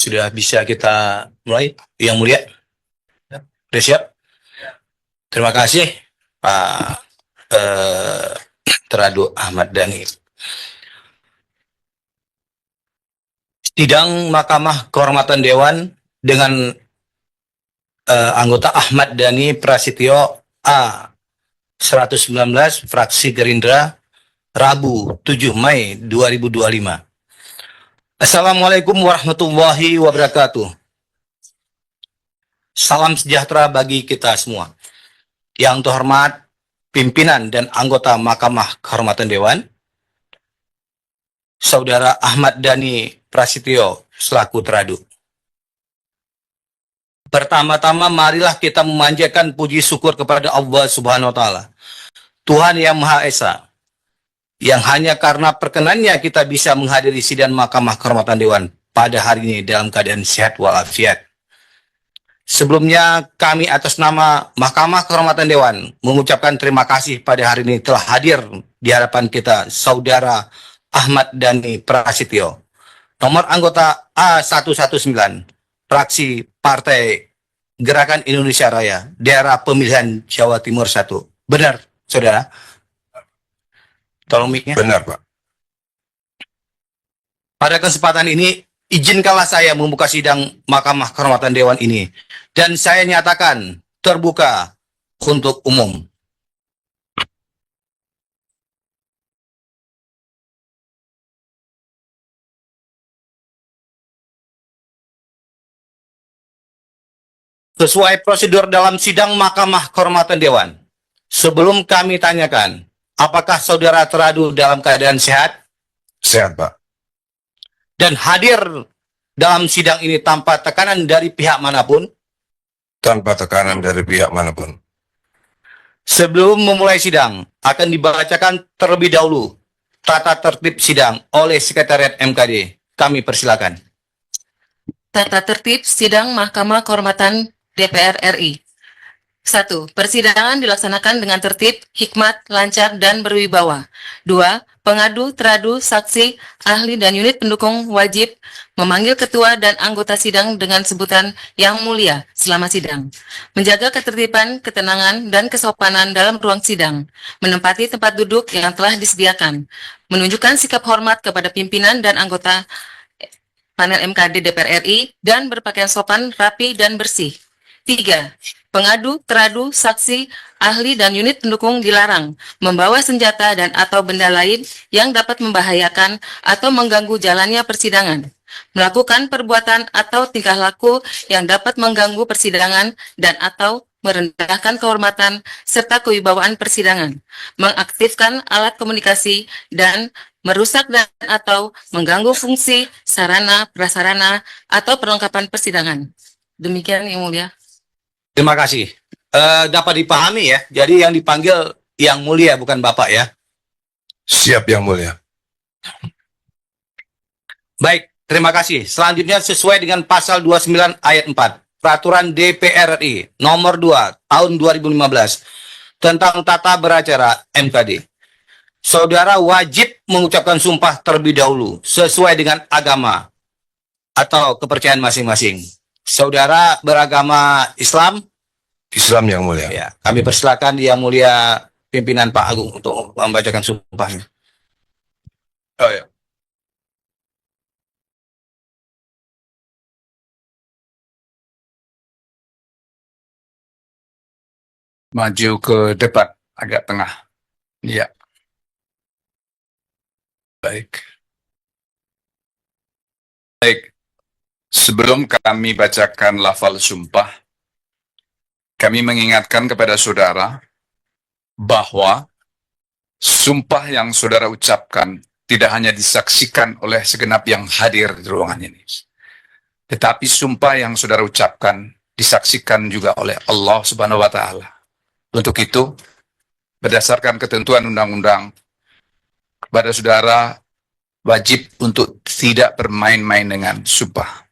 Sudah bisa kita mulai, Yang Mulia? Sudah siap? Terima kasih, Pak Teradu Ahmad Dhani. Sidang Mahkamah Kehormatan Dewan dengan anggota Ahmad Dhani Prasetyo A 119 fraksi Gerindra, Rabu 7 Mei 2025. Assalamualaikum warahmatullahi wabarakatuh. Salam sejahtera bagi kita semua. Yang terhormat pimpinan dan anggota Mahkamah Kehormatan Dewan, Saudara Ahmad Dhani Prasetyo selaku teradu. Pertama-tama marilah kita memanjatkan puji syukur kepada Allah Subhanahu wa taala, Tuhan yang Maha Esa, yang hanya karena perkenannya kita bisa menghadiri sidang Mahkamah Kehormatan Dewan pada hari ini dalam keadaan sehat walafiat. Sebelumnya kami atas nama Mahkamah Kehormatan Dewan mengucapkan terima kasih pada hari ini telah hadir di hadapan kita Saudara Ahmad Dhani Prasetyo, nomor anggota A119, fraksi Partai Gerakan Indonesia Raya, daerah pemilihan Jawa Timur 1. Benar, Saudara? Tolong mic-nya. Benar, Pak. Pada kesempatan ini, izinkanlah saya membuka sidang Mahkamah Kehormatan Dewan ini, dan saya nyatakan terbuka untuk umum. Sesuai prosedur dalam sidang Mahkamah Kehormatan Dewan, sebelum kami tanyakan, apakah saudara teradu dalam keadaan sehat? Sehat, Pak. Dan hadir dalam sidang ini tanpa tekanan dari pihak manapun? Tanpa tekanan dari pihak manapun. Sebelum memulai sidang, akan dibacakan terlebih dahulu tata tertib sidang oleh Sekretariat MKD. Kami persilakan. Tata tertib sidang Mahkamah Kehormatan DPR RI. 1. Persidangan dilaksanakan dengan tertib, hikmat, lancar, dan berwibawa. 2. Pengadu, teradu, saksi, ahli, dan unit pendukung wajib memanggil ketua dan anggota sidang dengan sebutan yang mulia selama sidang. Menjaga ketertiban, ketenangan, dan kesopanan dalam ruang sidang. Menempati tempat duduk yang telah disediakan. Menunjukkan sikap hormat kepada pimpinan dan anggota panel MKD DPR RI dan berpakaian sopan, rapi, dan bersih. 3. Pengadu, teradu, saksi, ahli, dan unit pendukung dilarang membawa senjata dan atau benda lain yang dapat membahayakan atau mengganggu jalannya persidangan, melakukan perbuatan atau tingkah laku yang dapat mengganggu persidangan dan atau merendahkan kehormatan serta kewibawaan persidangan, mengaktifkan alat komunikasi dan merusak dan atau mengganggu fungsi, sarana, prasarana, atau perlengkapan persidangan. Demikian, Yang Mulia. Terima kasih. Dapat dipahami ya, jadi yang dipanggil Yang Mulia bukan Bapak ya. Siap, Yang Mulia. Baik, terima kasih. Selanjutnya sesuai dengan pasal 29 ayat 4 Peraturan DPR RI nomor 2 tahun 2015 tentang tata beracara MKD. Saudara wajib mengucapkan sumpah terlebih dahulu sesuai dengan agama atau kepercayaan masing-masing. Saudara beragama Islam? Islam, Yang Mulia. Ya, kami persilakan Yang Mulia pimpinan Pak Agung untuk membacakan sumpahnya. Oh ya. Maju ke depan, agak tengah. Ya. Baik. Baik. Sebelum kami bacakan lafal sumpah, kami mengingatkan kepada saudara bahwa sumpah yang saudara ucapkan tidak hanya disaksikan oleh segenap yang hadir di ruangan ini, tetapi sumpah yang saudara ucapkan disaksikan juga oleh Allah Subhanahu wa taala. Untuk itu, berdasarkan ketentuan undang-undang, kepada saudara wajib untuk tidak bermain-main dengan sumpah.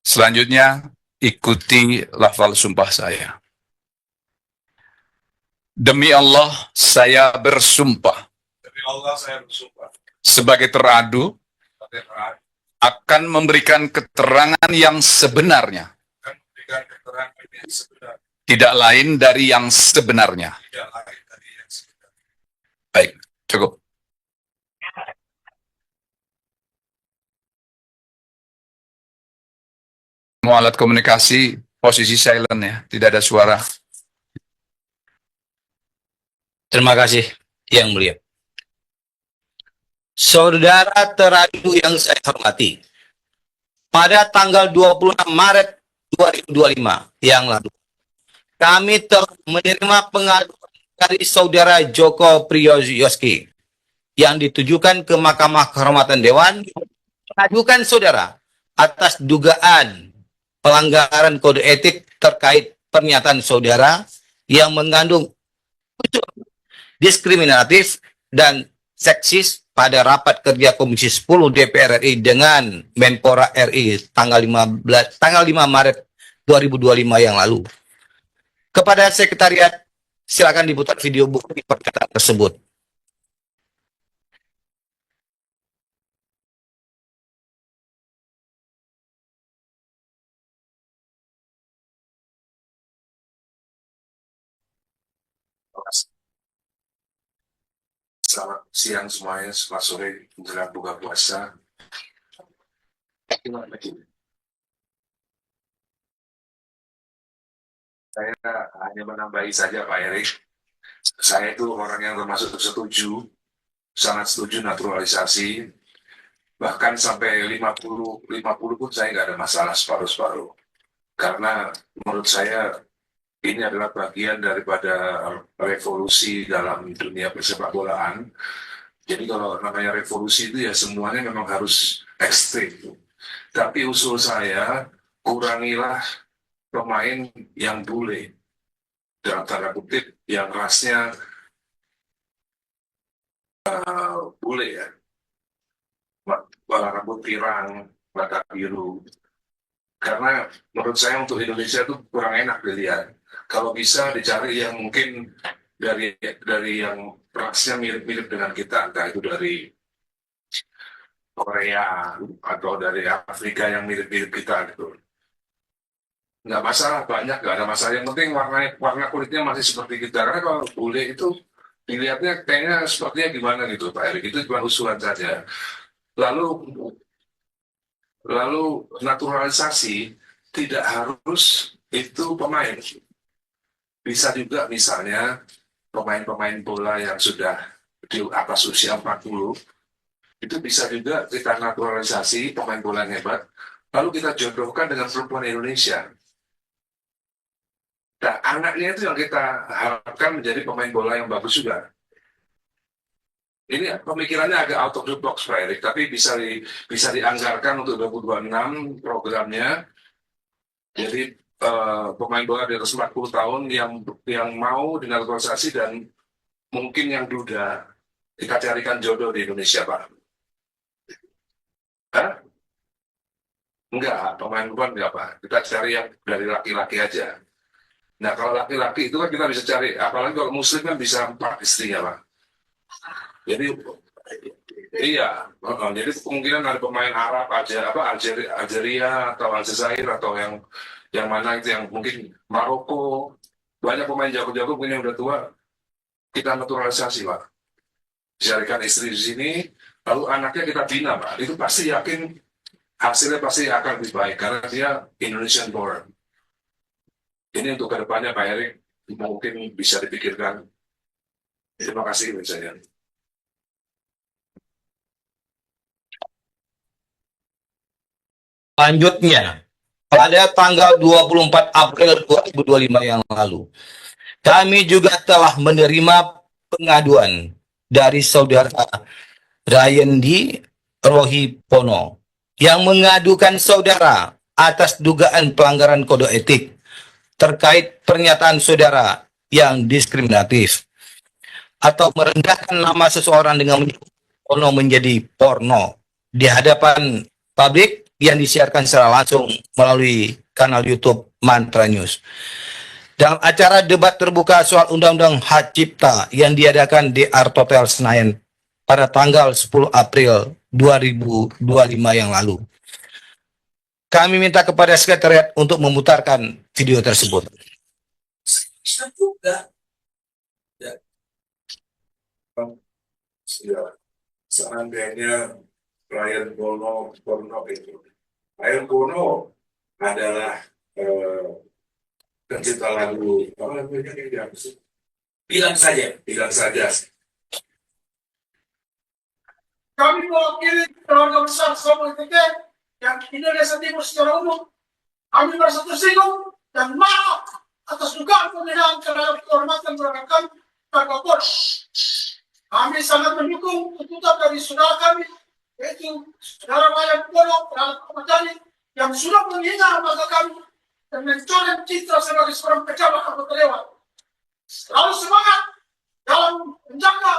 Selanjutnya, ikuti lafal sumpah saya. Demi Allah, saya bersumpah. Demi Allah, saya bersumpah. Sebagai teradu akan memberikan keterangan yang sebenarnya, tidak lain dari yang sebenarnya. Baik, cukup. Semua alat komunikasi posisi silent ya, tidak ada suara. Terima kasih, Yang Mulia. Saudara teradu yang saya hormati, pada tanggal 26 Maret 2025 yang lalu, kami telah menerima pengaduan dari Saudara Joko Priyoyoski yang ditujukan ke Mahkamah Kehormatan Dewan, mengadukan saudara atas dugaan pelanggaran kode etik terkait pernyataan saudara yang mengandung unsur diskriminatif dan seksis pada rapat kerja Komisi 10 DPR RI dengan Menpora RI tanggal 5 Maret 2025 yang lalu. Kepada sekretariat, silakan diputar video bukti pernyataan tersebut. Selamat siang semuanya, selamat sore menjelang buka puasa. Saya hanya menambahi saja Pak Erik. Saya itu orang yang termasuk sangat setuju naturalisasi. Bahkan sampai 50 pun saya nggak ada masalah separuh-separuh. Karena menurut saya ini adalah bagian daripada revolusi dalam dunia persepak bolaan. Jadi kalau namanya revolusi itu ya semuanya memang harus ekstrim. Tapi usul saya, kurangilah pemain yang bule. Dalam tanda kutip, yang rasnya bule ya. Rambut pirang, mata biru. Karena menurut saya untuk Indonesia itu kurang enak dilihat. Kalau bisa dicari yang mungkin dari yang rasnya mirip-mirip dengan kita, entah itu dari Korea atau dari Afrika yang mirip-mirip kita gitu. Nggak masalah, banyak nggak ada masalah. Yang penting warna kulitnya masih seperti kita. Karena kalau bule itu dilihatnya kayaknya sepertinya gimana gitu Pak Erik. Itu cuma usulan saja. Lalu naturalisasi tidak harus itu pemain. Bisa juga misalnya pemain-pemain bola yang sudah di atas usia 40, itu bisa juga kita naturalisasi pemain bola yang hebat, lalu kita jodohkan dengan perempuan Indonesia. Nah, anaknya itu yang kita harapkan menjadi pemain bola yang bagus juga. Ini pemikirannya agak out of the box, Pak Erik, tapi bisa dianggarkan untuk 2026 programnya. Jadi pemain bola di atas 40 tahun yang mau dinaturalisasi dan mungkin yang duda, kita carikan jodoh di Indonesia, Pak. Hah? Enggak, pemain perempuan enggak, Pak. Kita cari yang dari laki-laki aja. Nah, kalau laki-laki itu kan kita bisa cari, apalagi kalau muslim kan bisa 4 istrinya, Pak. Jadi iya, jadi kemungkinan ada pemain Arab, Algeria atau Aljazair atau yang mana itu yang mungkin Maroko, banyak pemain jago-jago mungkin yang udah tua, kita naturalisasi Pak. Carikan istri di sini, lalu anaknya kita bina Pak. Itu pasti yakin hasilnya pasti akan lebih baik karena dia Indonesian born. Ini untuk kedepannya Pak Erik mungkin bisa dipikirkan. Terima kasih misalnya. Selanjutnya, pada tanggal 24 April 2025 yang lalu, kami juga telah menerima pengaduan dari saudara Rayandi Rohipono yang mengadukan saudara atas dugaan pelanggaran kode etik terkait pernyataan saudara yang diskriminatif atau merendahkan nama seseorang dengan porno menjadi porno di hadapan publik yang disiarkan secara langsung melalui kanal YouTube Mantra News. Dalam acara debat terbuka soal Undang-Undang Hak Cipta yang diadakan di Art Hotel Senayan pada tanggal 10 April 2025 yang lalu. Kami minta kepada sekretariat untuk memutarkan video tersebut. Ya, seandainya Ryan Bono itu, Ryan Bono adalah pencipta lagu apa namanya yang bilang saja. Kami mewakili keluarga besar Samuel Tete yang Indonesia Timur secara umum. Kami merasa tersinggung dan marah atas dugaan penghinaan terhadap kehormatan keluarga kami dan Kapolri. Kami sangat mendukung tuntutan dari saudara kami, yaitu saudara Ryan Bono terhadap Ahmad Dhani yang sudah menghina lembaga kami dan mencoreng citra sebagai seorang pejabat anggota dewan. Selalu semangat dalam menjaga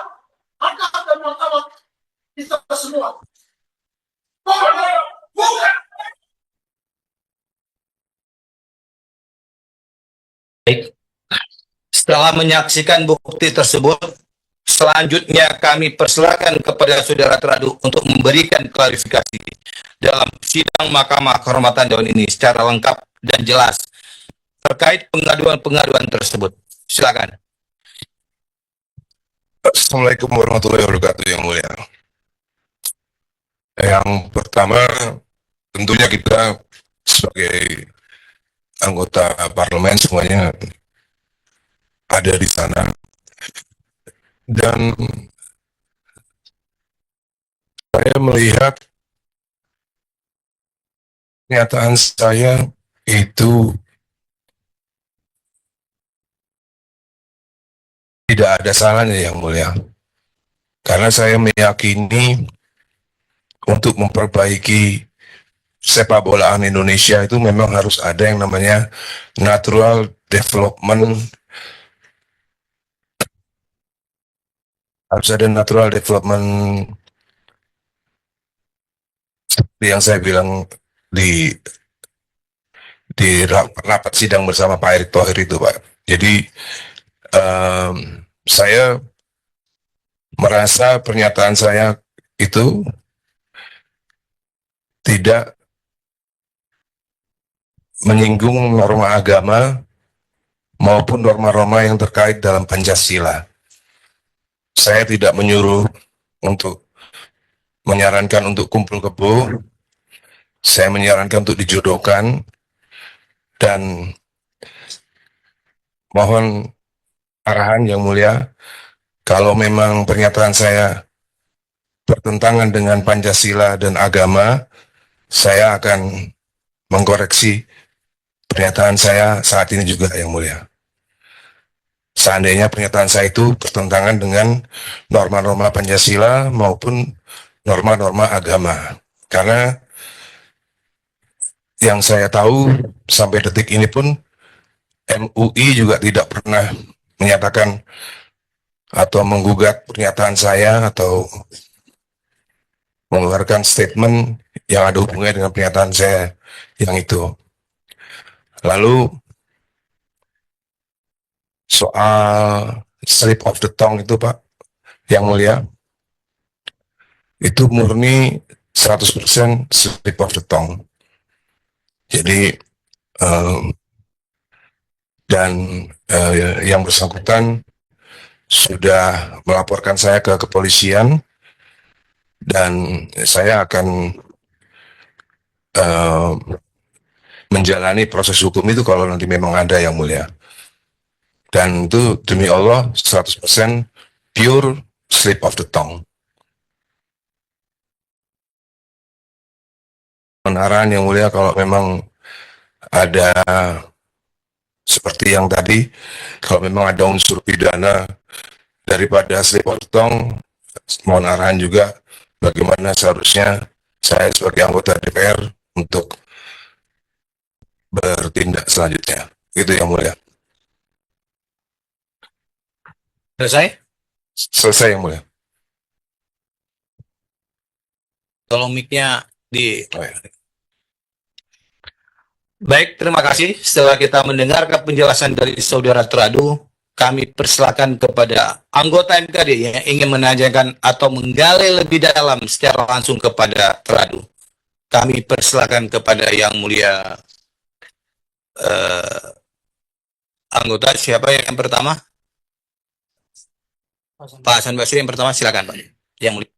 harkat dan martabat kita semua. Baik. Setelah menyaksikan bukti tersebut, selanjutnya kami persilakan kepada saudara teradu untuk memberikan klarifikasi dalam sidang Mahkamah Kehormatan Dewan ini secara lengkap dan jelas terkait pengaduan-pengaduan tersebut. Silakan. Assalamualaikum warahmatullahi wabarakatuh yang mulia. Yang pertama, tentunya kita sebagai anggota parlemen semuanya ada di sana dan saya melihat pernyataan saya itu tidak ada salahnya yang mulia, karena saya meyakini untuk memperbaiki sepak bolaan Indonesia itu memang harus ada yang namanya natural development. Harus ada natural development seperti yang saya bilang di rapat sidang bersama Pak Erick Thohir itu, Pak. Jadi saya merasa pernyataan saya itu tidak menyinggung norma agama maupun norma-norma yang terkait dalam Pancasila. Saya tidak menyuruh untuk menyarankan untuk kumpul kebo. Saya menyarankan untuk dijodohkan dan mohon arahan yang mulia, kalau memang pernyataan saya bertentangan dengan Pancasila dan agama, saya akan mengkoreksi pernyataan saya saat ini juga yang mulia. Seandainya pernyataan saya itu bertentangan dengan norma-norma Pancasila maupun norma-norma agama. Karena yang saya tahu sampai detik ini pun MUI juga tidak pernah menyatakan atau menggugat pernyataan saya atau mengeluarkan statement yang ada hubungannya dengan pernyataan saya yang itu. Lalu soal slip of the tongue itu, Pak, yang mulia, itu murni 100% slip of the tongue. Jadi yang bersangkutan sudah melaporkan saya ke kepolisian dan saya akan menjalani proses hukum itu kalau nanti memang ada yang mulia. Dan itu demi Allah 100% pure slip of the tongue. Arahan yang mulia kalau memang ada seperti yang tadi, kalau memang ada unsur pidana daripada slip of the tongue, mohon arahan juga bagaimana seharusnya saya sebagai anggota DPR untuk bertindak selanjutnya. Itu yang mulia. Selesai? Selesai yang mulia. Tolong mic-nya di... Oh, ya. Baik, terima kasih. Setelah kita mendengarkan penjelasan dari saudara teradu, kami persilakan kepada anggota MKD yang ingin menanyakan atau menggali lebih dalam secara langsung kepada teradu. Kami persilakan kepada Yang Mulia anggota, siapa yang pertama? Pak Hasan Basri yang pertama, silakan Pak. Yang Mulia.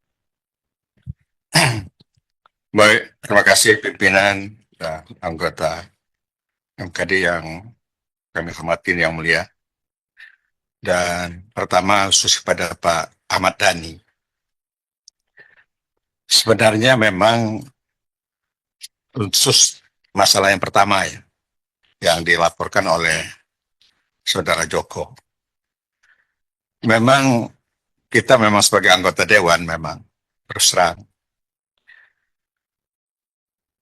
Baik, terima kasih pimpinan dan anggota MKD yang kami hormati yang mulia. Dan pertama khusus kepada Pak Ahmad Dhani. Sebenarnya memang khusus masalah yang pertama ya, yang dilaporkan oleh Saudara Joko. Memang kita memang sebagai anggota Dewan memang terus terang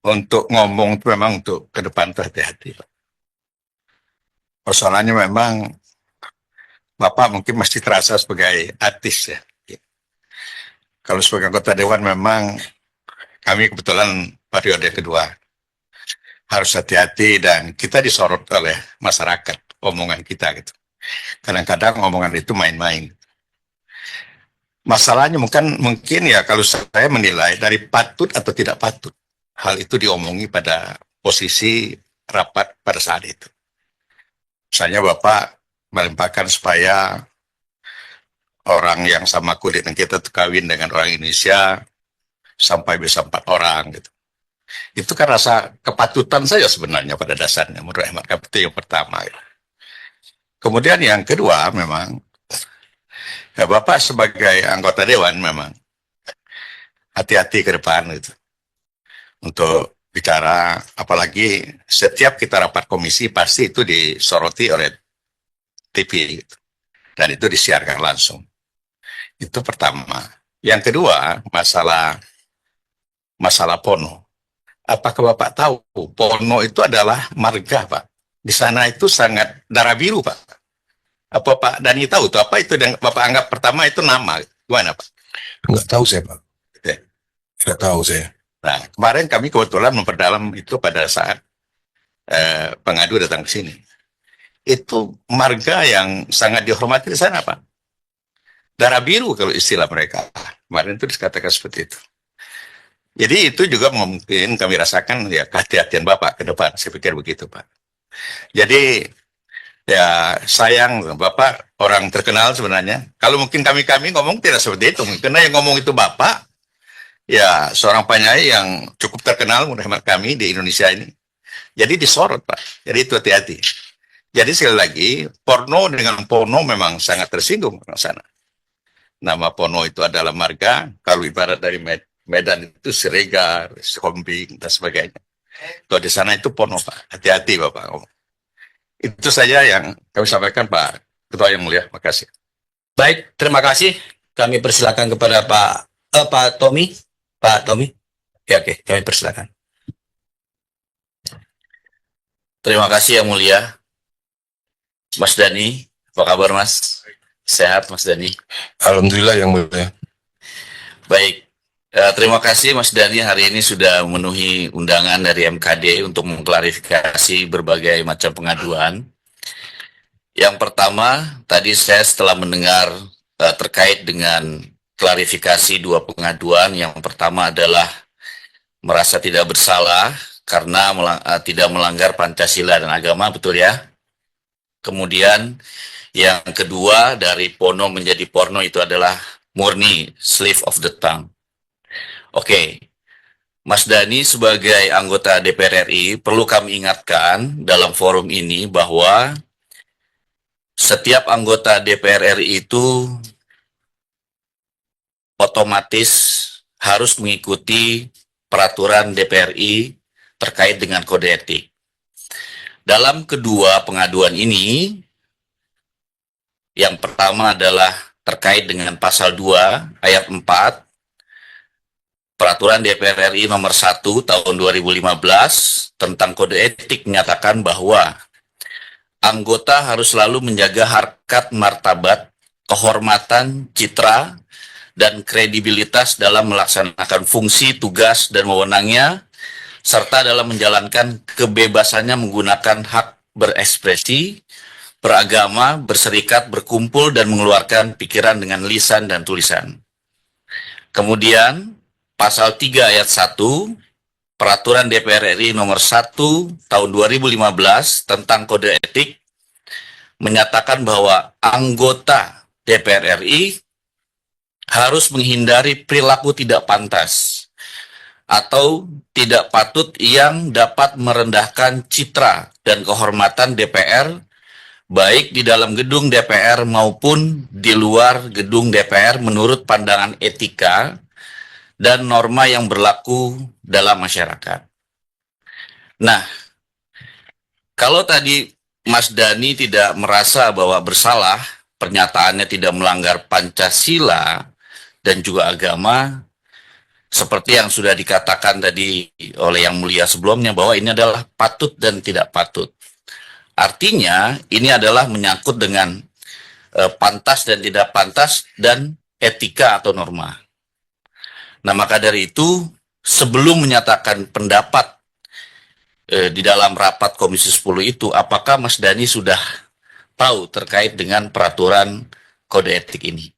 untuk ngomong itu memang untuk ke depan itu hati-hati. Persoalannya memang Bapak mungkin masih terasa sebagai artis ya. Kalau sebagai anggota Dewan memang kami kebetulan periode kedua harus hati-hati dan kita disorot oleh masyarakat omongan kita gitu. Kadang-kadang omongan itu main-main. Masalahnya mungkin ya kalau saya menilai dari patut atau tidak patut. Hal itu diomongi pada posisi rapat pada saat itu. Misalnya Bapak melimpahkan supaya orang yang sama kulit dengan kita kawin dengan orang Indonesia sampai bisa 4 orang gitu. Itu kan rasa kepatutan saya sebenarnya pada dasarnya menurut hemat kami itu yang pertama. Gitu. Kemudian yang kedua memang ya Bapak sebagai anggota Dewan memang hati-hati ke depan gitu. Untuk bicara, apalagi setiap kita rapat komisi pasti itu disoroti oleh TV gitu. Dan itu disiarkan langsung. Itu pertama. Yang kedua, masalah Pono. Apakah Bapak tahu Pono itu adalah marga, Pak? Di sana itu sangat darah biru, Pak. Apa Pak Dhani tahu tuh apa itu yang Bapak anggap pertama itu nama? Gimana, Pak? Nggak tahu saya, Pak. Oke. Nggak tahu saya. Nah, kemarin kami kebetulan memperdalam itu pada saat pengadu datang ke sini. Itu marga yang sangat dihormati di sana, Pak. Darah biru kalau istilah mereka. Kemarin itu dikatakan seperti itu. Jadi itu juga mungkin kami rasakan ya kehati-hatian Bapak ke depan. Saya pikir begitu, Pak. Jadi ya sayang Bapak orang terkenal sebenarnya. Kalau mungkin kami ngomong tidak seperti itu. Karena yang ngomong itu Bapak. Ya, seorang penyanyi yang cukup terkenal menurut hemat kami di Indonesia ini. Jadi disorot, Pak. Jadi itu hati-hati. Jadi sekali lagi, Porno dengan Pono memang sangat tersinggung orang sana. Nama Pono itu adalah marga, kalau ibarat dari Medan itu Siregar, Skombing, dan sebagainya. Kalau di sana itu Pono, Pak. Hati-hati, Bapak. Itu saja yang kami sampaikan, Pak Ketua yang mulia. Terima kasih. Baik, terima kasih. Kami persilakan kepada Pak Tommy. Pak Tommy. Ya, oke, kami persilakan. Terima kasih Yang Mulia. Mas Dhani, apa kabar Mas? Sehat Mas Dhani? Alhamdulillah yang mulia. Baik, terima kasih Mas Dhani hari ini sudah memenuhi undangan dari MKD untuk mengklarifikasi berbagai macam pengaduan. Yang pertama, tadi saya setelah mendengar terkait dengan klarifikasi 2 pengaduan. Yang pertama adalah merasa tidak bersalah karena tidak melanggar Pancasila dan agama, betul ya? Kemudian yang kedua dari Pono menjadi Porno itu adalah murni slip of the tongue. Oke, Mas Dhani sebagai anggota DPR RI perlu kami ingatkan dalam forum ini bahwa setiap anggota DPR RI itu otomatis harus mengikuti peraturan DPR RI terkait dengan kode etik. Dalam kedua pengaduan ini, yang pertama adalah terkait dengan pasal 2 ayat 4 Peraturan DPR RI nomor 1 tahun 2015 tentang kode etik menyatakan bahwa anggota harus selalu menjaga harkat martabat, kehormatan, citra, dan kredibilitas dalam melaksanakan fungsi, tugas, dan wewenangnya, serta dalam menjalankan kebebasannya menggunakan hak berekspresi, beragama, berserikat, berkumpul, dan mengeluarkan pikiran dengan lisan dan tulisan. Kemudian, pasal 3 ayat 1, Peraturan DPR RI nomor 1 tahun 2015 tentang kode etik menyatakan bahwa anggota DPR RI harus menghindari perilaku tidak pantas atau tidak patut yang dapat merendahkan citra dan kehormatan DPR, baik di dalam gedung DPR maupun di luar gedung DPR menurut pandangan etika dan norma yang berlaku dalam masyarakat. Nah, kalau tadi Mas Dhani tidak merasa bahwa bersalah, pernyataannya tidak melanggar Pancasila dan juga agama, seperti yang sudah dikatakan tadi oleh Yang Mulia sebelumnya, bahwa ini adalah patut dan tidak patut. Artinya, ini adalah menyangkut dengan pantas dan tidak pantas dan etika atau norma. Nah, maka dari itu, sebelum menyatakan pendapat di dalam rapat Komisi 10 itu, apakah Mas Dhani sudah tahu terkait dengan peraturan kode etik ini?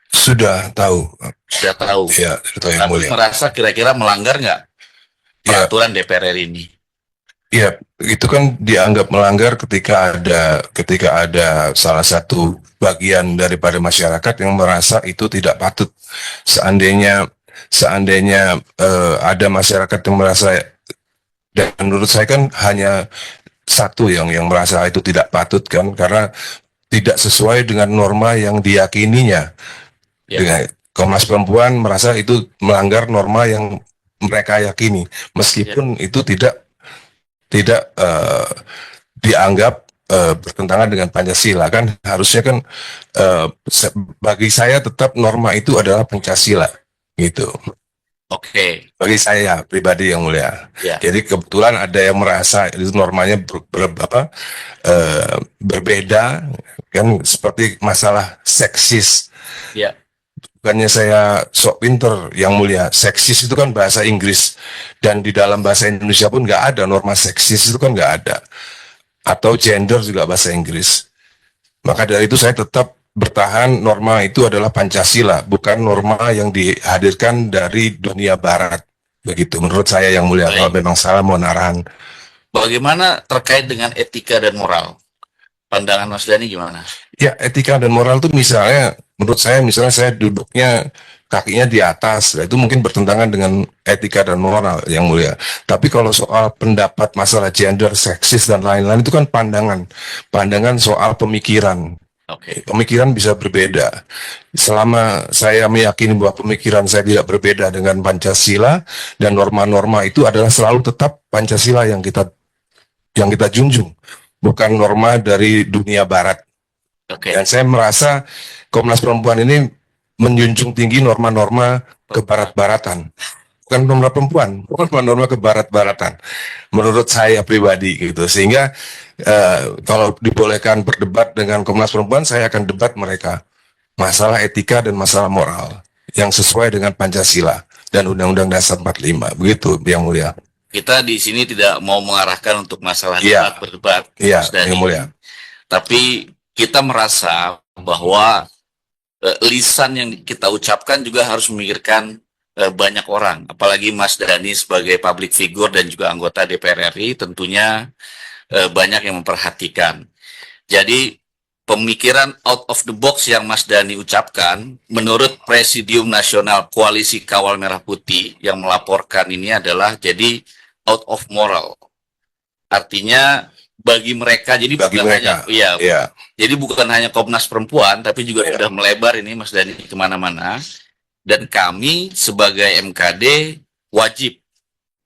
Sudah tahu. Sudah tahu. Ya, sudah tahu, Yang Tapi Mulia. merasa kira-kira melanggar nggak Ya, peraturan DPR RI ini? ya, itu kan dianggap melanggar ketika ada salah satu bagian daripada masyarakat yang merasa itu tidak patut. Seandainya ada masyarakat yang merasa, dan menurut saya kan hanya satu yang merasa itu tidak patut kan, karena tidak sesuai dengan norma yang diyakininya. Ya. Dengan Komnas Perempuan merasa itu melanggar norma yang mereka yakini, meskipun itu tidak dianggap bertentangan dengan Pancasila. Kan harusnya kan bagi saya tetap norma itu adalah Pancasila gitu. Oke. Bagi saya pribadi, Yang Mulia. Ya. Jadi kebetulan ada yang merasa itu normanya berbeda, kan, seperti masalah seksis. Ya. Bukannya saya sok pinter, Yang Mulia. Seksis itu kan bahasa Inggris, dan di dalam bahasa Indonesia pun nggak ada norma seksis, itu kan nggak ada. Atau gender juga bahasa Inggris. Maka dari itu saya tetap bertahan norma itu adalah Pancasila, bukan norma yang dihadirkan dari dunia Barat. Begitu menurut saya, Yang Mulia. Baik. Kalau memang salah mau arahan. Bagaimana terkait dengan etika dan moral? Pandangan Mas Dhani gimana? Ya, etika dan moral itu misalnya, menurut saya, misalnya saya duduknya kakinya di atas, itu mungkin bertentangan dengan etika dan moral, Yang Mulia. Tapi kalau soal pendapat masalah gender, seksis, dan lain-lain, itu kan pandangan soal pemikiran. Oke. Pemikiran bisa berbeda. Selama saya meyakini bahwa pemikiran saya tidak berbeda dengan Pancasila, dan norma-norma itu adalah selalu tetap Pancasila yang kita junjung, bukan norma dari dunia Barat. Oke. Dan saya merasa Komnas Perempuan ini menjunjung tinggi norma-norma kebarat-baratan. Bukan norma perempuan, bukan norma kebarat-baratan. Menurut saya pribadi gitu. Sehingga kalau dibolehkan berdebat dengan Komnas Perempuan, saya akan debat mereka. Masalah etika dan masalah moral yang sesuai dengan Pancasila dan Undang-Undang Dasar 45. Begitu, Yang Mulia. Kita di sini tidak mau mengarahkan untuk masalah Iya. berdebat, Iya, Mas Dhani. Yang Mulia. Tapi kita merasa bahwa lisan yang kita ucapkan juga harus memikirkan banyak orang, apalagi Mas Dhani sebagai public figure dan juga anggota DPR RI tentunya banyak yang memperhatikan. Jadi pemikiran out of the box yang Mas Dhani ucapkan, menurut Presidium Nasional Koalisi Kawal Merah Putih yang melaporkan ini adalah jadi out of moral. Artinya bagi mereka, jadi Bagi bukan mereka. hanya, iya, Ya, jadi bukan hanya Komnas Perempuan, tapi juga Iya. sudah melebar ini Mas Dhani kemana-mana. Dan kami sebagai MKD wajib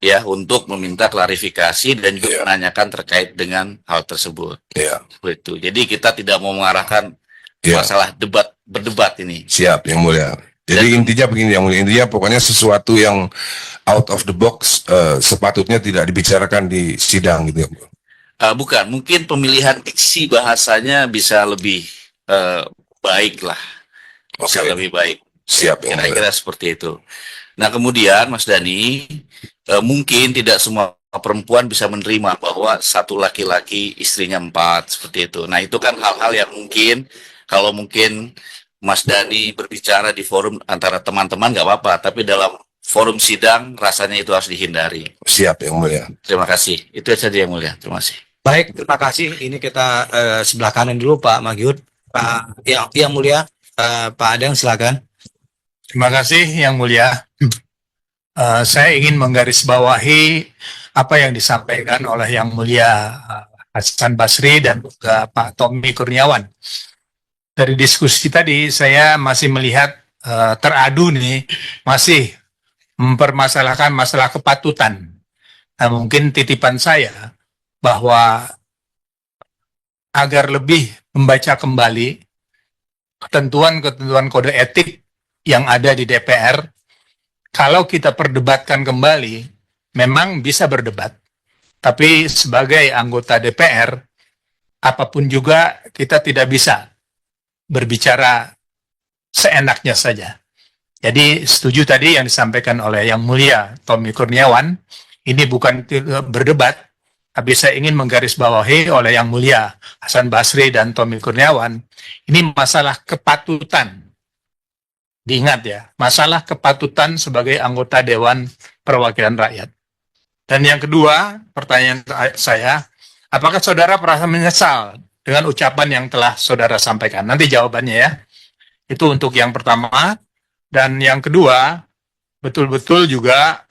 ya untuk meminta klarifikasi dan juga Iya. menanyakan terkait dengan hal tersebut. ya, Begitu. Jadi kita tidak mau mengarahkan ya. masalah berdebat ini. Siap, Yang Mulia. Jadi intinya begini, Yang Mulia. Intinya pokoknya sesuatu yang out of the box sepatutnya tidak dibicarakan di sidang gitu. Bukan, mungkin pemilihan diksi bahasanya bisa lebih baik lah, bisa Oke. lebih baik. Siap, Yang Mulia. Kira-kira seperti itu. Nah kemudian Mas Dhani, mungkin tidak semua perempuan bisa menerima bahwa satu laki-laki istrinya 4 seperti itu. Nah, itu kan hal-hal yang mungkin kalau mungkin Mas Dani berbicara di forum antara teman-teman nggak apa-apa, tapi dalam forum sidang rasanya itu harus dihindari. Siap Yang Mulia. Terima kasih. Itu saja Yang Mulia. Terima kasih. Baik, terima kasih. Ini kita sebelah kanan dulu Pak Magyud. Pak yang Mulia, Pak Adang silakan. Terima kasih Yang Mulia. Saya ingin menggarisbawahi apa yang disampaikan oleh Yang Mulia Hasan Basri dan juga Pak Tommy Kurniawan. Dari diskusi tadi saya masih melihat teradu nih, masih mempermasalahkan masalah kepatutan. Nah, mungkin titipan saya bahwa agar lebih membaca kembali ketentuan-ketentuan kode etik yang ada di DPR, kalau kita perdebatkan kembali, memang bisa berdebat. Tapi sebagai anggota DPR, apapun juga kita tidak bisa berbicara seenaknya saja. Jadi setuju tadi yang disampaikan oleh Yang Mulia Tommy Kurniawan, ini bukan berdebat, tapi saya ingin menggarisbawahi oleh Yang Mulia Hasan Basri dan Tommy Kurniawan, ini masalah kepatutan. Diingat ya, masalah kepatutan sebagai anggota Dewan Perwakilan Rakyat. Dan yang kedua, pertanyaan saya, apakah saudara merasa menyesal dengan ucapan yang telah saudara sampaikan? Nanti jawabannya ya. Itu untuk yang pertama. Dan yang kedua, betul-betul juga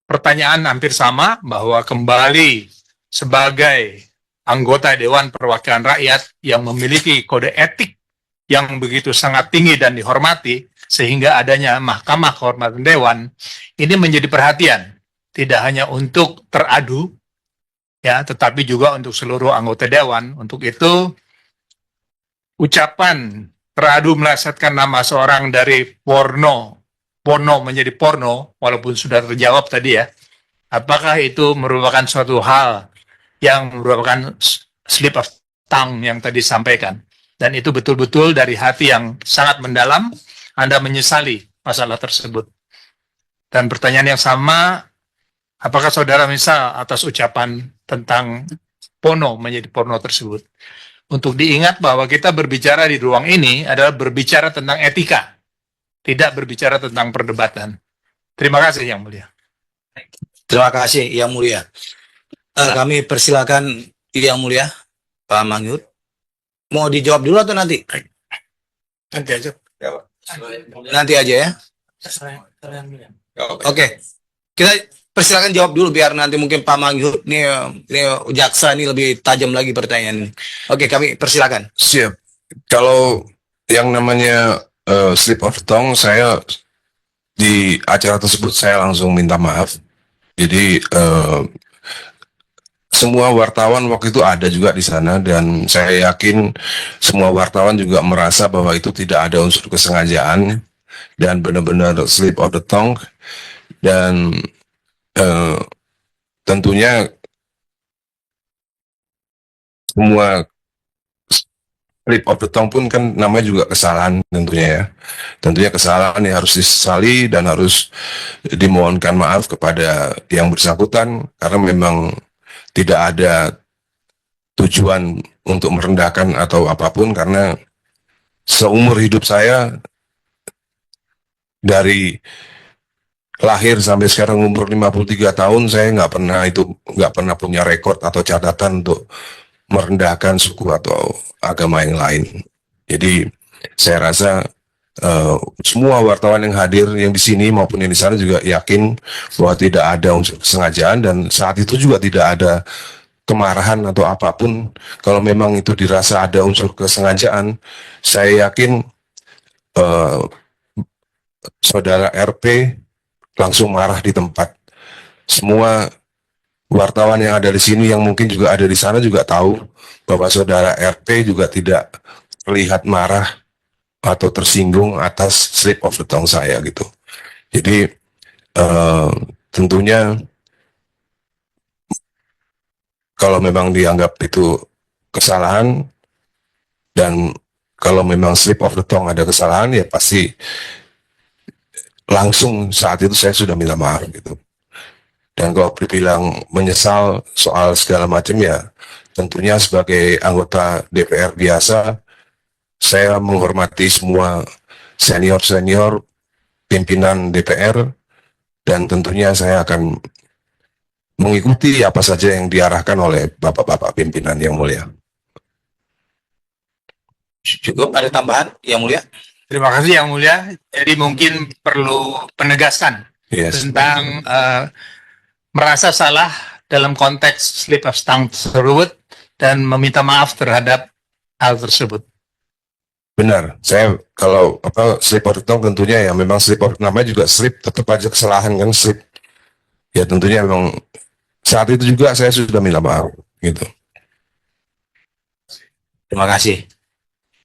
pertanyaan hampir sama, bahwa kembali sebagai anggota Dewan Perwakilan Rakyat yang memiliki kode etik yang begitu sangat tinggi dan dihormati, sehingga adanya Mahkamah Kehormatan Dewan, ini menjadi perhatian, tidak hanya untuk teradu, ya, tetapi juga untuk seluruh anggota Dewan. Untuk itu, ucapan teradu melesetkan nama seorang dari porno menjadi porno, walaupun sudah terjawab tadi ya, apakah itu merupakan suatu hal yang merupakan slip of tongue yang tadi disampaikan? Dan itu betul-betul dari hati yang sangat mendalam, Anda menyesali masalah tersebut. Dan pertanyaan yang sama, apakah saudara menyesal atas ucapan tentang porno menjadi porno tersebut? Untuk diingat bahwa kita berbicara di ruang ini adalah berbicara tentang etika, tidak berbicara tentang perdebatan. Terima kasih Yang Mulia. Terima kasih Yang Mulia. Kami persilakan Yang Mulia Pak Magyud. Mau dijawab dulu atau nanti? Nanti aja. Nanti aja ya. Oke. Kita persilakan jawab dulu biar nanti mungkin Pak Magyud ini jaksa ini lebih tajam lagi pertanyaan ini. Oke, kami persilakan. Siap. Kalau yang namanya slip of tongue, saya di acara tersebut saya langsung minta maaf. Jadi semua wartawan waktu itu ada juga di sana, dan saya yakin semua wartawan juga merasa bahwa itu tidak ada unsur kesengajaan dan benar-benar slip of the tongue. Dan tentunya semua slip of the tongue pun kan namanya juga kesalahan tentunya ya. Tentunya kesalahan yang harus disesali dan harus dimohonkan maaf kepada yang bersangkutan, karena memang tidak ada tujuan untuk merendahkan atau apapun, karena seumur hidup saya dari lahir sampai sekarang umur 53 tahun saya nggak pernah punya rekor atau catatan untuk merendahkan suku atau agama yang lain. Jadi saya rasa semua wartawan yang hadir yang di sini maupun yang di sana juga yakin bahwa tidak ada unsur kesengajaan, dan saat itu juga tidak ada kemarahan atau apapun. Kalau memang itu dirasa ada unsur kesengajaan, saya yakin saudara RP langsung marah di tempat. Semua wartawan yang ada di sini yang mungkin juga ada di sana juga tahu bahwa saudara RP juga tidak terlihat marah atau tersinggung atas slip of the tongue saya gitu. Jadi tentunya kalau memang dianggap itu kesalahan, dan kalau memang slip of the tongue ada kesalahan, ya pasti langsung saat itu saya sudah minta maaf gitu. Dan kalau dibilang menyesal soal segala macam ya, tentunya sebagai anggota DPR biasa, saya menghormati semua senior-senior pimpinan DPR, dan tentunya saya akan mengikuti apa saja yang diarahkan oleh bapak-bapak pimpinan yang mulia. Cukup, ada tambahan yang mulia? Terima kasih Yang Mulia. Jadi mungkin perlu penegasan Yes. tentang merasa salah dalam konteks slip of tongue tersebut dan meminta maaf terhadap hal tersebut. Benar, saya kalau slip of the tongue tentunya ya memang slip of, namanya juga slip, tetap aja kesalahan kan slip. Ya tentunya memang saat itu juga saya sudah minta maaf gitu. Terima kasih.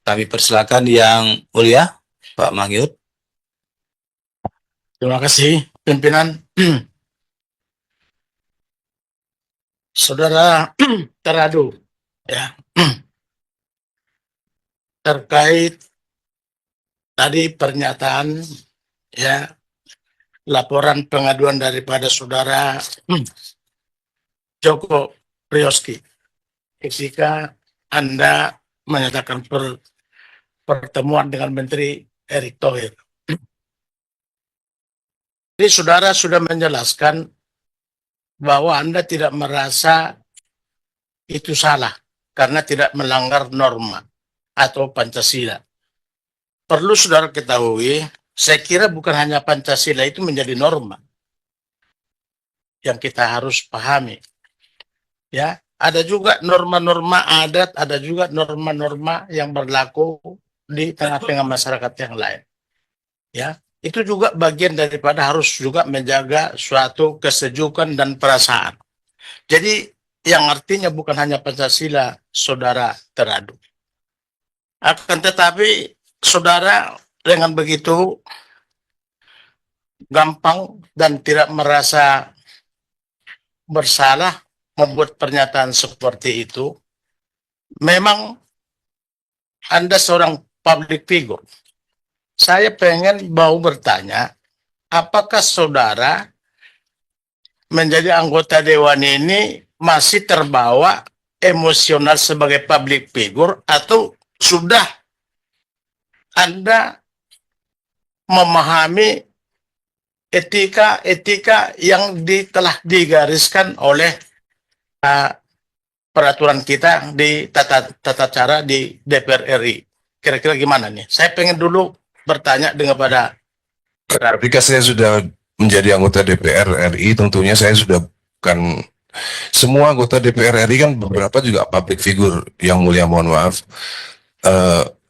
Kami persilakan yang mulia, Pak Mangyud. Terima kasih, pimpinan. Saudara Teradu, ya, terkait tadi pernyataan, ya, laporan pengaduan daripada saudara Joko Priyoski ketika Anda menyatakan pertemuan dengan Menteri Erick Thohir. Jadi saudara sudah menjelaskan bahwa Anda tidak merasa itu salah karena tidak melanggar norma atau Pancasila. Perlu saudara ketahui, saya kira bukan hanya Pancasila itu menjadi norma yang kita harus pahami. Ya, ada juga norma-norma adat, ada juga norma-norma yang berlaku di tengah-tengah masyarakat yang lain. Ya, itu juga bagian daripada harus juga menjaga suatu kesejukan dan perasaan. Jadi yang artinya bukan hanya Pancasila, saudara Teradu. Akan tetapi saudara dengan begitu gampang dan tidak merasa bersalah membuat pernyataan seperti itu. Memang Anda seorang public figure. Saya pengen mau bertanya, apakah saudara menjadi anggota dewan ini masih terbawa emosional sebagai public figure atau sudah Anda memahami etika yang telah digariskan oleh peraturan kita di tata cara di DPR RI. Kira-kira gimana nih? Saya pengen dulu bertanya dengan pada Ketika saya sudah menjadi anggota DPR RI, tentunya saya sudah bukan semua anggota DPR RI kan beberapa juga public figure, yang mulia mohon maaf.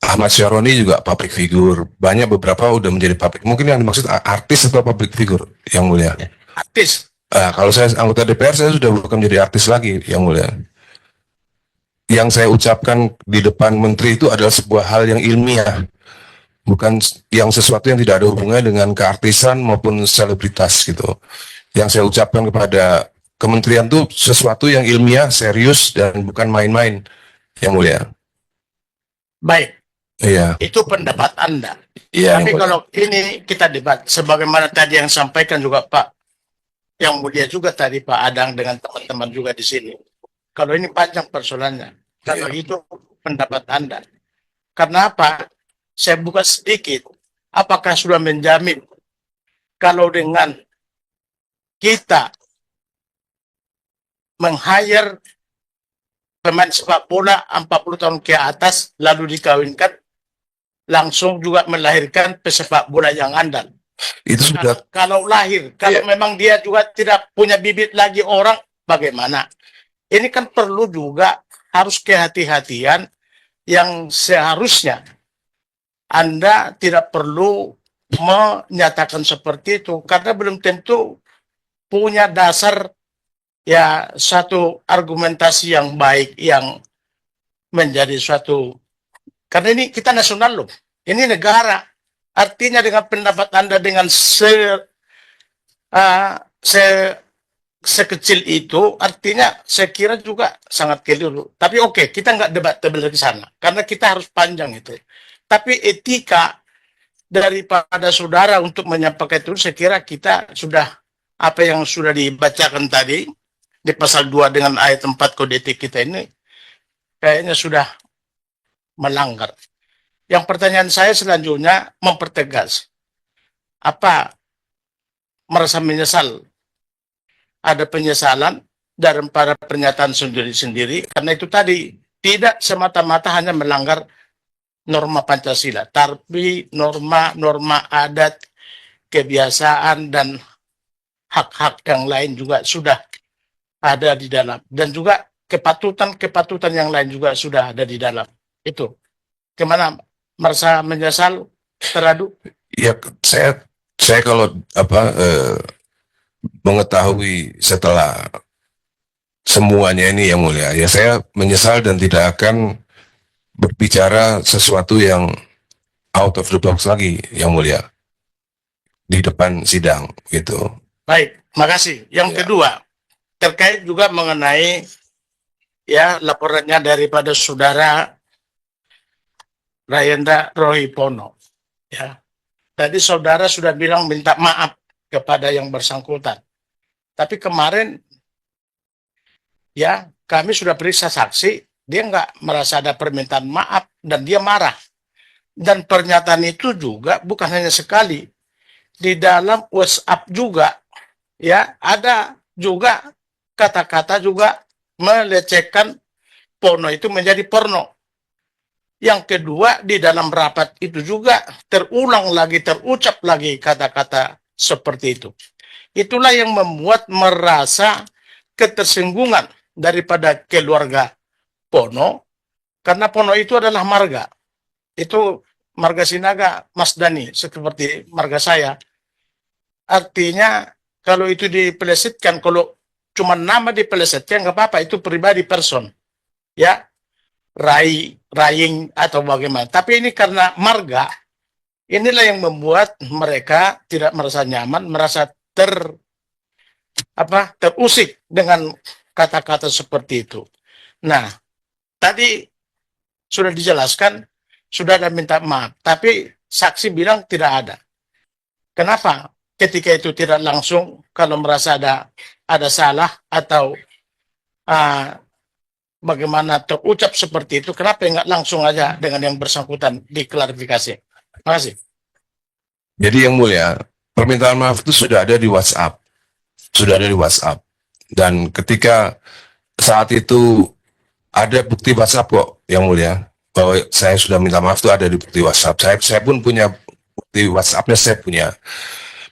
Ahmad Syaroni juga public figure, banyak beberapa udah menjadi public. Mungkin yang dimaksud artis atau public figure, yang mulia. artis. Kalau saya anggota DPR, saya sudah bukan menjadi artis lagi, yang mulia. Yang saya ucapkan di depan menteri itu adalah sebuah hal yang ilmiah, bukan yang sesuatu yang tidak ada hubungannya dengan keartisan maupun selebritas gitu. Yang saya ucapkan kepada kementerian itu sesuatu yang ilmiah, serius, dan bukan main-main, yang mulia. Baik, Iya. itu pendapat Anda. Iya. Tapi kalau ini kita debat, sebagaimana tadi yang sampaikan juga Pak, yang mulia juga tadi Pak Adang dengan teman-teman juga di sini. Kalau ini panjang persoalannya, kalau itu pendapat Anda. Karena apa? Saya buka sedikit. Apakah sudah menjamin kalau dengan kita meng-hire pemain sepak bola 40 tahun ke atas lalu dikawinkan, langsung juga melahirkan pesepak bola yang andal. Itu sudah Kalau lahir, kalau memang dia juga tidak punya bibit lagi orang, bagaimana? Ini kan perlu juga harus kehati-hatian yang seharusnya Anda tidak perlu menyatakan seperti itu karena belum tentu punya dasar ya satu argumentasi yang baik yang menjadi suatu, karena ini kita nasional loh, ini negara. Artinya dengan pendapat Anda dengan sekecil itu, artinya saya kira juga sangat keliru. Tapi oke, kita nggak debatable di sana, karena kita harus panjang itu. Tapi etika daripada saudara untuk menyampaikan itu, saya kira kita sudah apa yang sudah dibacakan tadi di pasal 2 dengan ayat 4 kode etik kita ini kayaknya sudah melanggar. Yang pertanyaan saya selanjutnya mempertegas. Apa merasa menyesal? Ada penyesalan daripada pernyataan sendiri-sendiri karena itu tadi tidak semata-mata hanya melanggar norma Pancasila, tapi norma-norma adat, kebiasaan, dan hak-hak yang lain juga sudah ada di dalam. Dan juga kepatutan-kepatutan yang lain juga sudah ada di dalam. Itu. Gimana? Merasa menyesal, teradu? Ya, saya kalau mengetahui setelah semuanya ini yang mulia, ya saya menyesal dan tidak akan berbicara sesuatu yang out of the box lagi yang mulia di depan sidang gitu. Baik, makasih. Yang kedua, terkait juga mengenai ya laporannya daripada saudara Rayenda Rohipono. Ya, tadi saudara sudah bilang minta maaf kepada yang bersangkutan. Tapi kemarin ya kami sudah periksa saksi, dia nggak merasa ada permintaan maaf dan dia marah. Dan pernyataan itu juga bukan hanya sekali, di dalam WhatsApp juga ya ada juga kata-kata juga melecehkan porno itu menjadi porno. Yang kedua, di dalam rapat itu juga terulang lagi, terucap lagi kata-kata seperti itu. Itulah yang membuat merasa ketersinggungan daripada keluarga Pono, karena Pono itu adalah marga. Itu marga Sinaga, Mas Dani, seperti marga saya. Artinya, kalau itu dipelesetkan, kalau cuma nama dipelesetkan, nggak apa-apa, itu pribadi person. Ya, Raying atau bagaimana. Tapi ini karena marga, inilah yang membuat mereka tidak merasa nyaman, merasa terusik dengan kata-kata seperti itu. Nah, tadi sudah dijelaskan, sudah ada minta maaf, tapi saksi bilang tidak ada. Kenapa? Ketika itu tidak langsung, kalau merasa ada salah atau bagaimana terucap seperti itu, kenapa nggak langsung aja dengan yang bersangkutan diklarifikasi? Terima kasih. Jadi yang mulia, permintaan maaf itu sudah ada di WhatsApp. Sudah ada di WhatsApp. Dan ketika saat itu ada bukti WhatsApp kok yang mulia, bahwa saya sudah minta maaf itu ada di bukti WhatsApp. Saya pun punya bukti WhatsApp-nya, saya punya.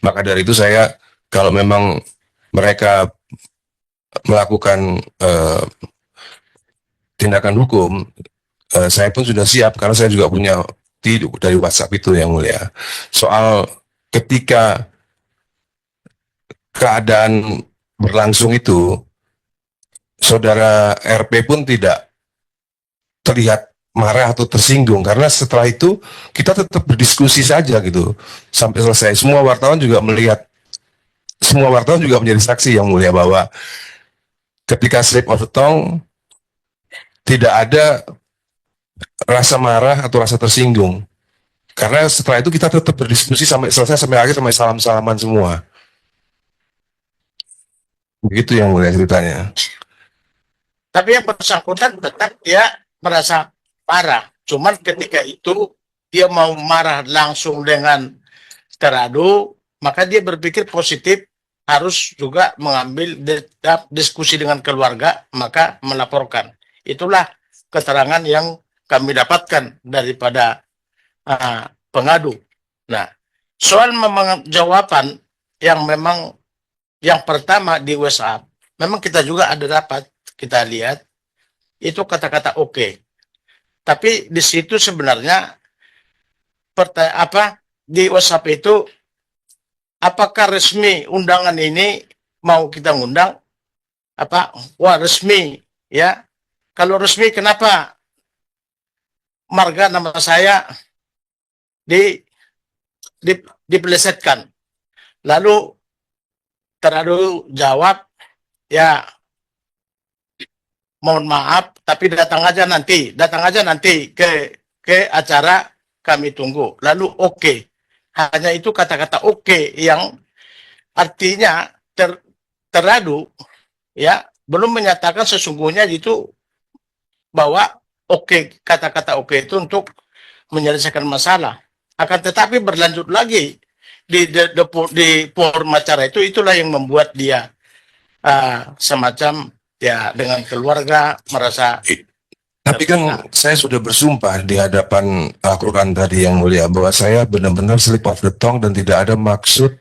Maka dari itu saya, kalau memang mereka melakukan tindakan hukum, saya pun sudah siap karena saya juga punya bukti dari WhatsApp itu yang mulia. Soal ketika keadaan berlangsung itu, saudara RP pun tidak terlihat marah atau tersinggung karena setelah itu kita tetap berdiskusi saja gitu sampai selesai. Semua wartawan juga menjadi saksi yang mulia bahwa ketika slip of the tongue tidak ada rasa marah atau rasa tersinggung. Karena setelah itu kita tetap berdiskusi sampai selesai, sampai akhir, sampai salam-salaman semua. Begitu yang mulia ceritanya. Tapi yang bersangkutan tetap dia merasa marah. Cuman ketika itu dia mau marah langsung dengan teradu, maka dia berpikir positif, harus juga mengambil diskusi dengan keluarga, maka melaporkan. Itulah keterangan yang kami dapatkan daripada pengadu. Nah, soal jawaban yang memang yang pertama di WhatsApp, memang kita juga ada dapat, kita lihat, itu kata-kata oke. Tapi di situ sebenarnya di WhatsApp itu, apakah resmi undangan ini mau kita ngundang? Wah resmi, ya. Kalau resmi kenapa marga nama saya dipelesetkan? Lalu teradu jawab, ya mohon maaf, tapi datang aja nanti ke acara, kami tunggu. Lalu oke. Hanya itu kata-kata oke yang artinya teradu ya belum menyatakan sesungguhnya itu bahwa oke, kata-kata oke itu untuk menyelesaikan masalah. Akan tetapi berlanjut lagi di forum acara itu, itulah yang membuat dia semacam ya dengan keluarga merasa. Tapi kan saya sudah bersumpah di hadapan Al-Quran tadi yang mulia bahwa saya benar-benar slip of the tongue dan tidak ada maksud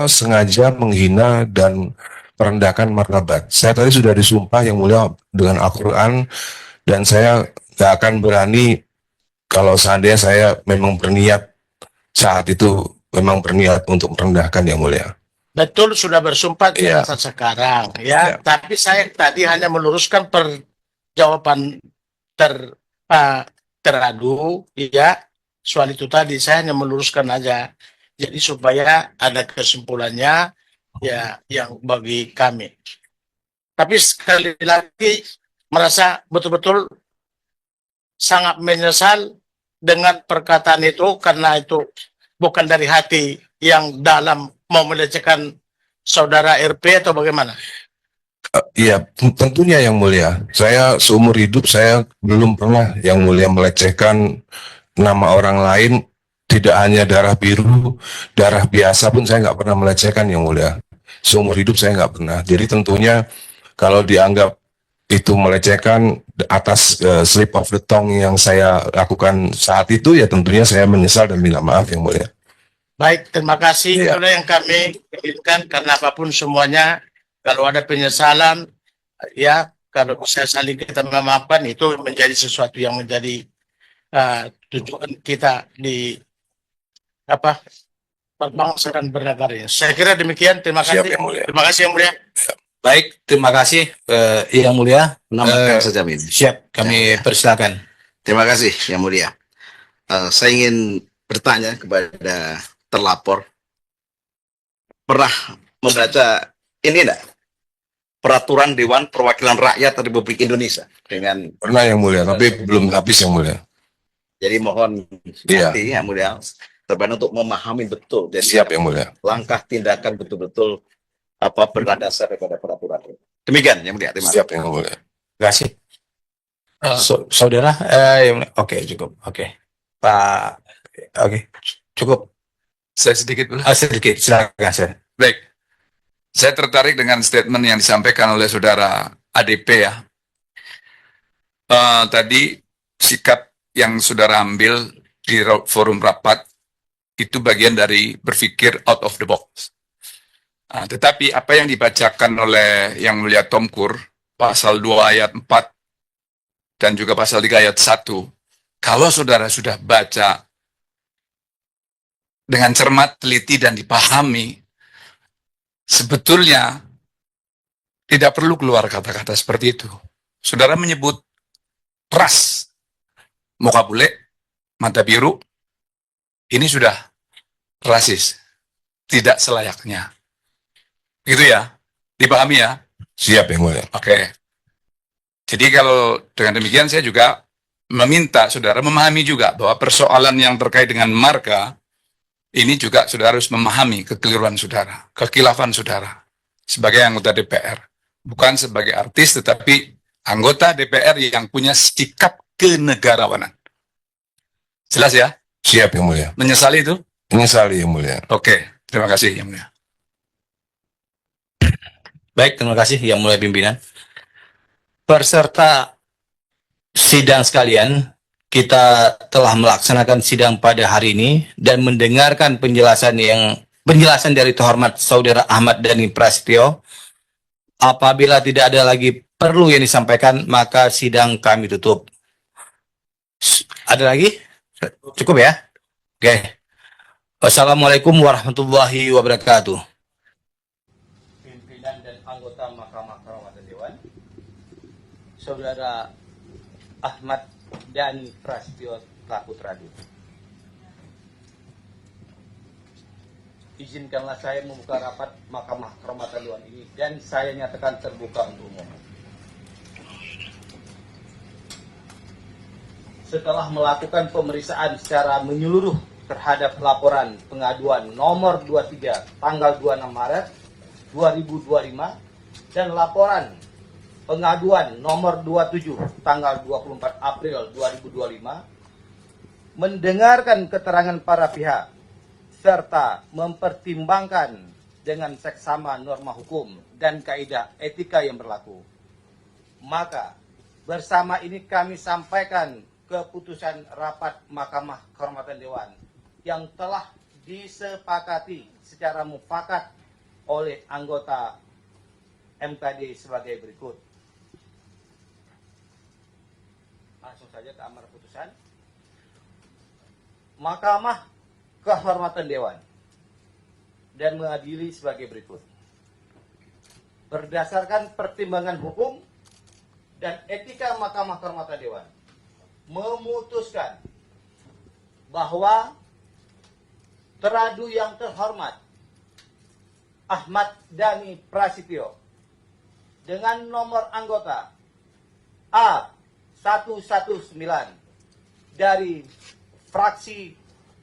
sengaja menghina dan merendahkan martabat. Saya tadi sudah disumpah yang mulia dengan Al-Quran dan saya nggak akan berani kalau seandainya saya memang berniat saat itu memang berniat untuk merendahkan yang mulia. Betul, sudah bersumpah Iya. tidak sekarang ya. Tapi saya tadi hanya meluruskan jawaban teradu ya soal itu tadi, saya hanya meluruskan aja jadi supaya ada kesimpulannya ya yang bagi kami. Tapi sekali lagi merasa betul-betul sangat menyesal dengan perkataan itu karena itu bukan dari hati yang dalam mau melecehkan saudara RP atau bagaimana? Iya, tentunya yang mulia. Saya seumur hidup saya belum pernah yang mulia melecehkan nama orang lain, tidak hanya darah biru, darah biasa pun saya nggak pernah melecehkan yang mulia. Seumur hidup saya nggak pernah. Jadi tentunya kalau dianggap itu melecehkan atas slip of the tongue yang saya lakukan saat itu, ya tentunya saya menyesal dan minta maaf yang mulia. Baik, terima kasih. Iya. Itulah yang kami inginkan karena apapun semuanya. Kalau ada penyesalan, ya kalau bisa saling kita memaafkan, itu menjadi sesuatu yang menjadi tujuan kita di berbangsa dan bernegara. Saya kira demikian. Terima kasih. Siap, Yang Mulia. Terima kasih Yang Mulia. Baik, terima kasih Yang Mulia. Menambahkan saja, Min. Siap, kami persilakan. Terima kasih, Yang Mulia. Saya ingin bertanya kepada terlapor. Pernah membaca ini enggak? Peraturan Dewan Perwakilan Rakyat Republik Indonesia dengan Pernah yang mulia, tapi belum habis yang mulia. jadi mohon Iya. nanti Yang Mulia terbantu untuk memahami betul dan Siap yang mulia. langkah tindakan betul-betul berdasar daripada peraturan. Demikian Yang Mulia. Terima kasih. Siap yang mulia. Terima kasih. Saudara, oke cukup. Oke, Pak, oke cukup. Saya sedikit dulu. Sedikit, silakan saya. Baik. Saya tertarik dengan statement yang disampaikan oleh saudara ADP ya. Tadi sikap yang saudara ambil di forum rapat itu bagian dari berpikir out of the box. Tetapi apa yang dibacakan oleh Yang Mulia Tomkur, pasal 2 ayat 4 dan juga pasal 3 ayat 1, kalau saudara sudah baca dengan cermat, teliti, dan dipahami, sebetulnya tidak perlu keluar kata-kata seperti itu. Saudara menyebut ras, muka bule, mata biru, ini sudah rasis, tidak selayaknya. Gitu ya, dipahami ya? Siap yang mulia. Oke. Jadi kalau dengan demikian saya juga meminta saudara memahami juga bahwa persoalan yang terkait dengan marga, ini juga saudara harus memahami kekeliruan saudara, kekilafan saudara sebagai anggota DPR. Bukan sebagai artis, tetapi anggota DPR yang punya sikap kenegarawanan. Jelas ya? Siap yang mulia. Menyesali itu? Menyesali yang mulia. Oke, terima kasih Yang Mulia. Baik, terima kasih Yang Mulia Pimpinan. Peserta sidang sekalian, kita telah melaksanakan sidang pada hari ini dan mendengarkan penjelasan dari terhormat Saudara Ahmad Dhani Prasetyo. Apabila tidak ada lagi perlu yang disampaikan, maka sidang kami tutup. Ada lagi? Cukup ya? Oke. Wassalamualaikum warahmatullahi wabarakatuh. Pimpinan dan anggota Mahkamah Kehormatan Dewan, Saudara Ahmad Dhani Prasetyo selaku teradu. Izinkanlah saya membuka rapat Mahkamah Kehormatan Dewan ini dan saya nyatakan terbuka untuk umum. Setelah melakukan pemeriksaan secara menyeluruh terhadap laporan pengaduan nomor 23 tanggal 26 Maret 2025 dan laporan pengaduan nomor 27 tanggal 24 April 2025 mendengarkan keterangan para pihak serta mempertimbangkan dengan seksama norma hukum dan kaidah etika yang berlaku. Maka bersama ini kami sampaikan keputusan rapat Mahkamah Kehormatan Dewan yang telah disepakati secara mufakat oleh anggota MKD sebagai berikut. Langsung saja ke amar putusan. Mahkamah Kehormatan Dewan dan mengadili sebagai berikut. Berdasarkan pertimbangan hukum dan etika Mahkamah Kehormatan Dewan, memutuskan bahwa teradu yang terhormat Ahmad Dhani Prasetyo dengan nomor anggota A119 dari fraksi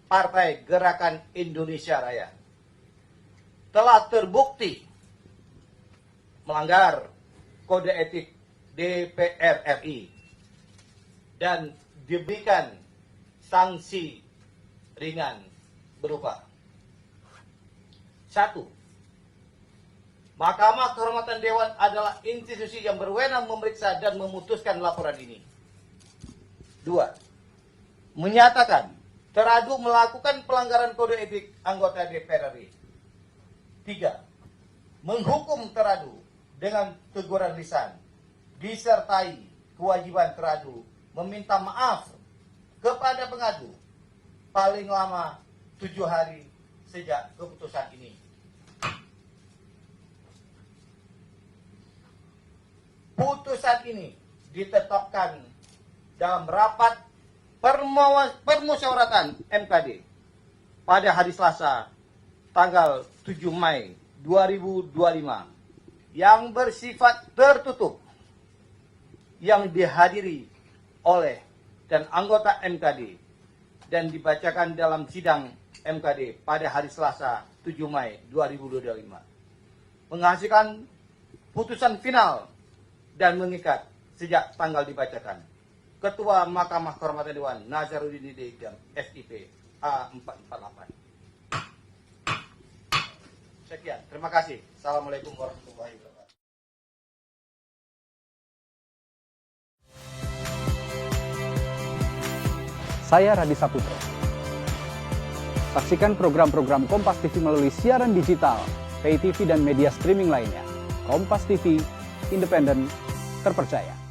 Partai Gerakan Indonesia Raya telah terbukti melanggar kode etik DPR RI dan diberikan sanksi ringan berupa 1. Mahkamah Kehormatan Dewan adalah institusi yang berwenang memeriksa dan memutuskan laporan ini. 2. Menyatakan teradu melakukan pelanggaran kode etik anggota DPR RI. 3. Menghukum teradu dengan teguran lisan disertai kewajiban teradu meminta maaf kepada pengadu paling lama 7 hari sejak keputusan ini. Putusan ini ditetapkan dalam rapat permusyawaratan MKD pada hari Selasa tanggal 7 Mei 2025 yang bersifat tertutup yang dihadiri oleh dan anggota MKD dan dibacakan dalam sidang MKD pada hari Selasa 7 Mei 2025 menghasilkan putusan final dan mengikat sejak tanggal dibacakan. Ketua Mahkamah Kehormatan Dewan Nazarudin Hidayat SIP A448. Sekian, terima kasih. Assalamualaikum warahmatullahi wabarakatuh. Saya Radi Saputro. Saksikan program-program Kompas TV melalui siaran digital, pay TV dan media streaming lainnya. Kompas TV, independen, terpercaya.